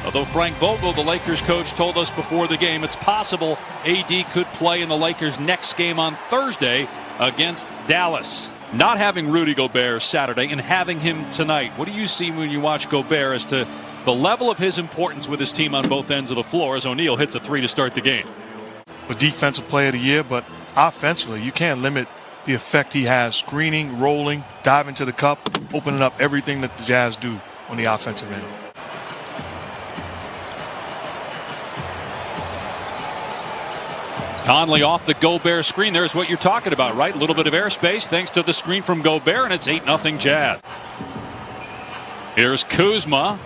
Although Frank Vogel, the Lakers coach, told us before the game it's possible AD could play in the Lakers' next game on Thursday against Dallas. Not having Rudy Gobert Saturday and having him tonight, what do you see when you watch Gobert as to the level of his importance with his team on both ends of the floor as O'Neal hits a three to start the game? A defensive player of the year, but offensively, you can't limit the effect he has. Screening, rolling, diving to the cup, opening up everything that the Jazz do on the offensive end. Conley off the Gobert screen. There's what you're talking about, right? A little bit of airspace thanks to the screen from Gobert, and it's 8-0 Jazz. Here's Kuzma.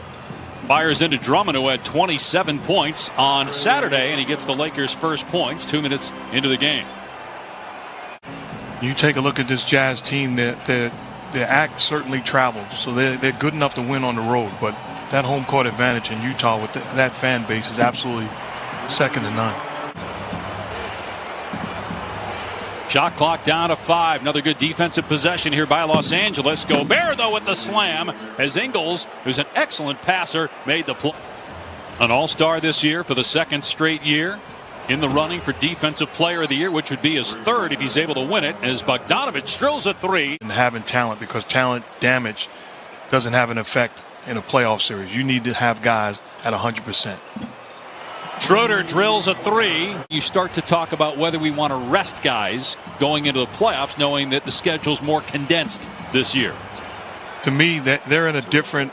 Fires into Drummond, who had 27 points on Saturday, and he gets the Lakers' first points 2 minutes into the game. You take a look at this Jazz team, their act certainly travels, so they're good enough to win on the road, but that home court advantage in Utah with that fan base is absolutely second to none. Shot clock down to 5. Another good defensive possession here by Los Angeles. Gobert, though, with the slam as Ingles, who's an excellent passer, made the play. An all-star this year for the second straight year. In the running for Defensive Player of the Year, which would be his third if he's able to win it, as Bogdanovich drills a three. And having talent, because talent damage doesn't have an effect in a playoff series. You need to have guys at 100%. Schroeder drills a three. You start to talk about whether we want to rest guys going into the playoffs, knowing that the schedule's more condensed this year. To me, they're in a different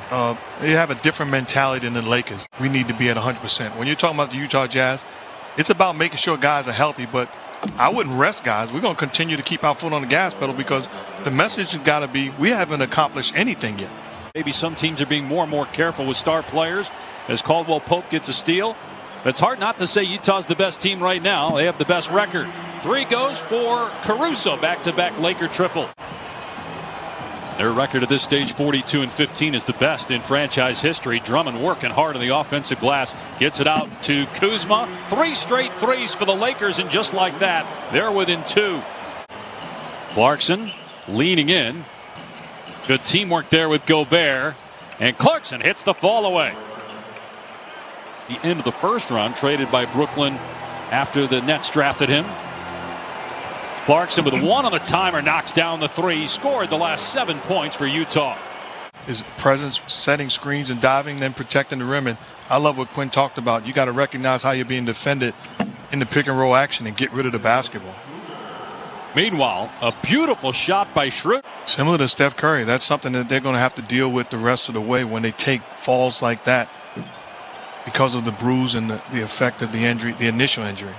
they have a different mentality than the Lakers. We need to be at 100%. When you're talking about the Utah Jazz, it's about making sure guys are healthy, but I wouldn't rest guys. We're going to continue to keep our foot on the gas pedal because the message has got to be we haven't accomplished anything yet. Maybe some teams are being more and more careful with star players as Caldwell Pope gets a steal. It's hard not to say Utah's the best team right now. They have the best record. Three goes for Caruso, back-to-back Laker triple. Their record at this stage, 42-15, is the best in franchise history. Drummond working hard on the offensive glass. Gets it out to Kuzma. 3 straight threes for the Lakers, and just like that, they're within 2. Clarkson leaning in. Good teamwork there with Gobert. And Clarkson hits the fall away. The end of the first round, traded by Brooklyn after the Nets drafted him. Clarkson with 1 on the timer knocks down the 3. Scored the last 7 points for Utah. His presence, setting screens and diving, then protecting the rim. And I love what Quinn talked about. You got to recognize how you're being defended in the pick and roll action and get rid of the basketball. Meanwhile, a beautiful shot by Schroeder. Similar to Steph Curry, that's something that they're going to have to deal with the rest of the way when they take falls like that because of the bruise and the effect of the injury, the initial injury.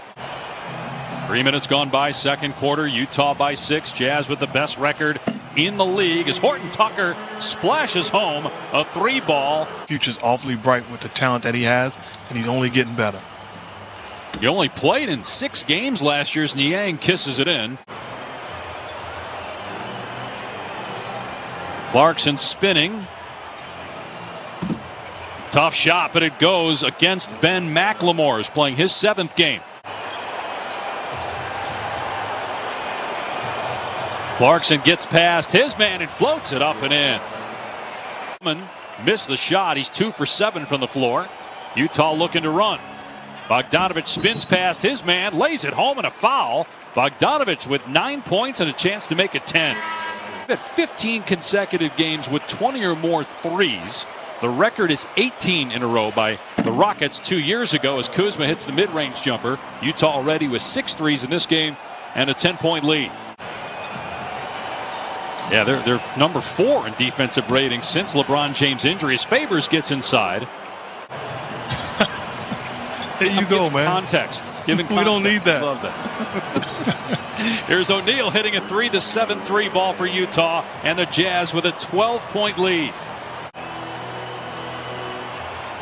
3 minutes gone by, second quarter. Utah by 6. Jazz with the best record in the league as Horton Tucker splashes home a 3-ball. Future's awfully bright with the talent that he has, and he's only getting better. He only played in 6 games last year as Niang kisses it in. Clarkson spinning. Tough shot, but it goes against Ben McLemore, who's playing his 7th game. Clarkson gets past his man and floats it up and in. Missed the shot. He's 2 for 7 from the floor. Utah looking to run. Bogdanovich spins past his man, lays it home, and a foul. Bogdanovich with 9 points and a chance to make it 10. At 15 consecutive games with 20 or more threes. The record is 18 in a row by the Rockets 2 years ago as Kuzma hits the mid-range jumper. Utah already with 6 threes in this game and a 10-point lead. Yeah, they're number 4 in defensive rating since LeBron James' injuries. Favors gets inside. There you go, man. Context. Giving context. We don't need that. Love that. Here's O'Neal hitting a 3, the 7-3 ball for Utah, and the Jazz with a 12-point lead.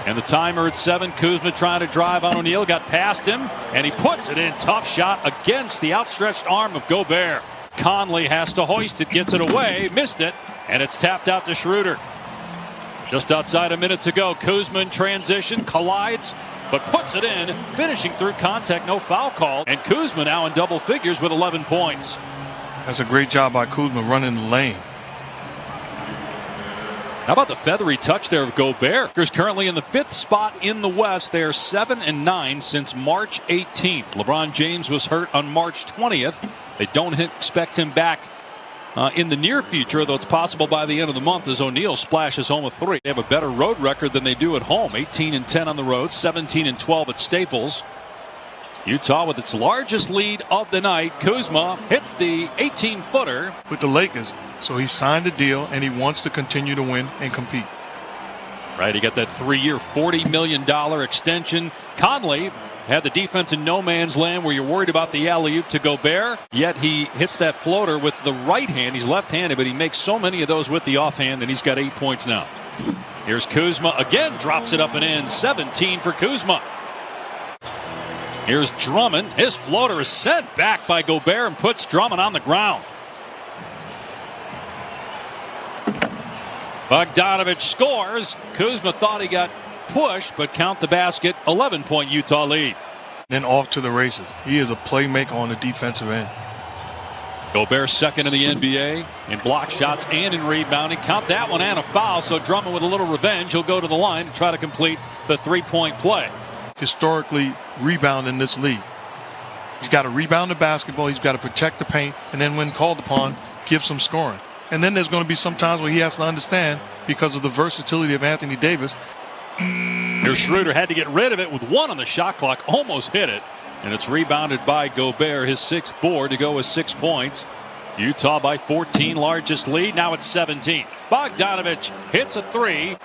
And the timer at 7. Kuzma trying to drive on O'Neal. Got past him, and he puts it in. Tough shot against the outstretched arm of Gobert. Conley has to hoist it, gets it away, missed it, and it's tapped out to Schroeder. Just outside a minute to go. Kuzma in transition, collides, but puts it in, finishing through contact, no foul call. And Kuzma now in double figures with 11 points. That's a great job by Kuzma running the lane. How about the feathery touch there of Gobert? Lakers currently in the 5th spot in the West. They are 7-9 since March 18th. LeBron James was hurt on March 20th. They don't expect him back in the near future, though it's possible by the end of the month as O'Neal splashes home a 3. They have a better road record than they do at home. 18-10 on the road, 17-12 at Staples. Utah with its largest lead of the night. Kuzma hits the 18-footer. With the Lakers, so he signed a deal and he wants to continue to win and compete. Right, he got that 3-year, $40 million extension. Conley had the defense in no man's land where you're worried about the alley-oop to Gobert, yet he hits that floater with the right hand. He's left-handed, but he makes so many of those with the offhand, and he's got 8 points now. Here's Kuzma again, drops it up and in. 17 for Kuzma. Here's Drummond. His floater is sent back by Gobert and puts Drummond on the ground. Bogdanovich scores. Kuzma thought he got pushed, but count the basket. 11-point Utah lead. Then off to the races. He is a playmaker on the defensive end. Gobert second in the NBA in block shots and in rebounding. Count that one and a foul, so Drummond with a little revenge. He'll go to the line to try to complete the 3-point play. Historically rebound in this league. He's got to rebound the basketball. He's got to protect the paint. And then when called upon, give some scoring. And then there's going to be some times where he has to understand, because of the versatility of Anthony Davis. Here's Schroeder, had to get rid of it with 1 on the shot clock. Almost hit it. And it's rebounded by Gobert, his 6th board to go with 6 points. Utah by 14, largest lead. Now it's 17. Bogdanovich hits a 3.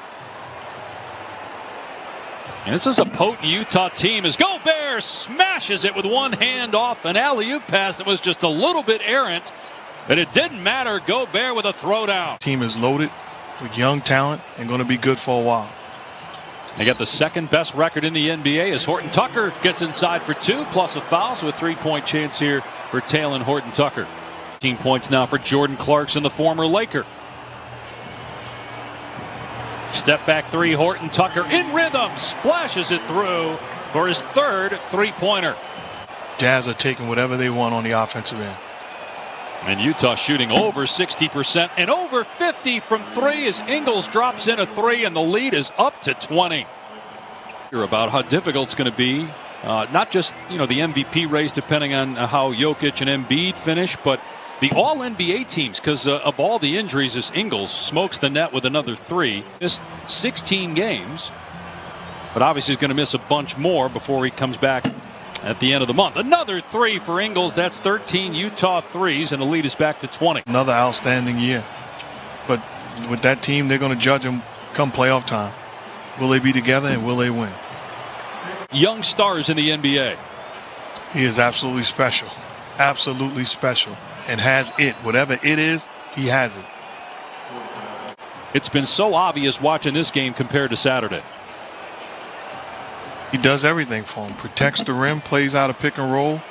And this is a potent Utah team as Gobert smashes it with one hand off an alley-oop pass that was just a little bit errant. But it didn't matter. Gobert with a throwdown. Team is loaded with young talent and going to be good for a while. They got the 2nd best record in the NBA as Horton Tucker gets inside for 2 plus a foul, so a 3-point chance here for Talen Horton Tucker. 15 points now for Jordan Clarkson, the former Laker. Step back 3, Horton Tucker in rhythm, splashes it through for his 3rd 3-pointer. Jazz are taking whatever they want on the offensive end. And Utah shooting over 60% and over 50 from 3 as Ingles drops in a 3 and the lead is up to 20. About how difficult it's going to be, not just the MVP race depending on how Jokic and Embiid finish, but the all-NBA teams, because of all the injuries as Ingles smokes the net with another 3. Missed 16 games, but obviously he's going to miss a bunch more before he comes back at the end of the month. Another 3 for Ingles. That's 13 Utah threes, and the lead is back to 20. Another outstanding year. But with that team, they're going to judge them come playoff time. Will they be together and will they win? Young stars in the NBA. He is absolutely special. Absolutely special. And has it. Whatever it is, he has it. It's been so obvious watching this game compared to Saturday. He does everything for him. Protects the rim, plays out a pick and roll,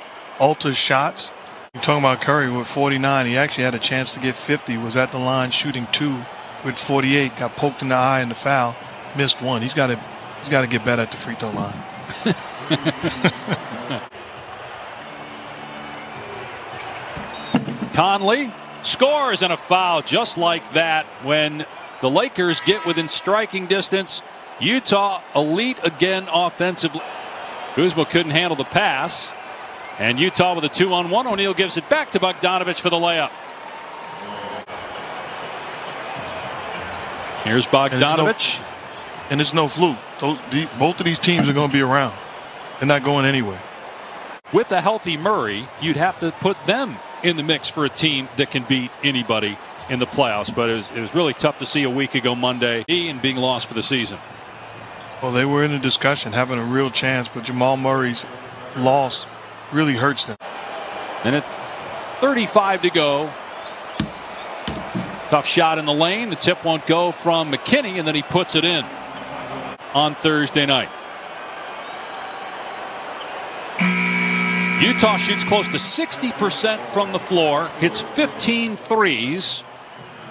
alters shots. You're talking about Curry with 49. He actually had a chance to get 50. Was at the line shooting 2 with 48. Got poked in the eye in the foul. Missed 1. He's got to get better at the free throw line. Conley scores and a foul just like that when the Lakers get within striking distance. Utah elite again offensively. Kuzma couldn't handle the pass. And Utah with a 2-on-1. O'Neal gives it back to Bogdanovich for the layup. Here's Bogdanovich. And it's no fluke. Both of these teams are going to be around. They're not going anywhere. With a healthy Murray, you'd have to put them in the mix for a team that can beat anybody in the playoffs. But it was really tough to see a week ago Monday and being lost for the season. Well, they were in a discussion, having a real chance, but Jamal Murray's loss really hurts them. And at 35 to go. Tough shot in the lane. The tip won't go from McKinney, and then he puts it in on Thursday night. Utah shoots close to 60% from the floor, hits 15 threes.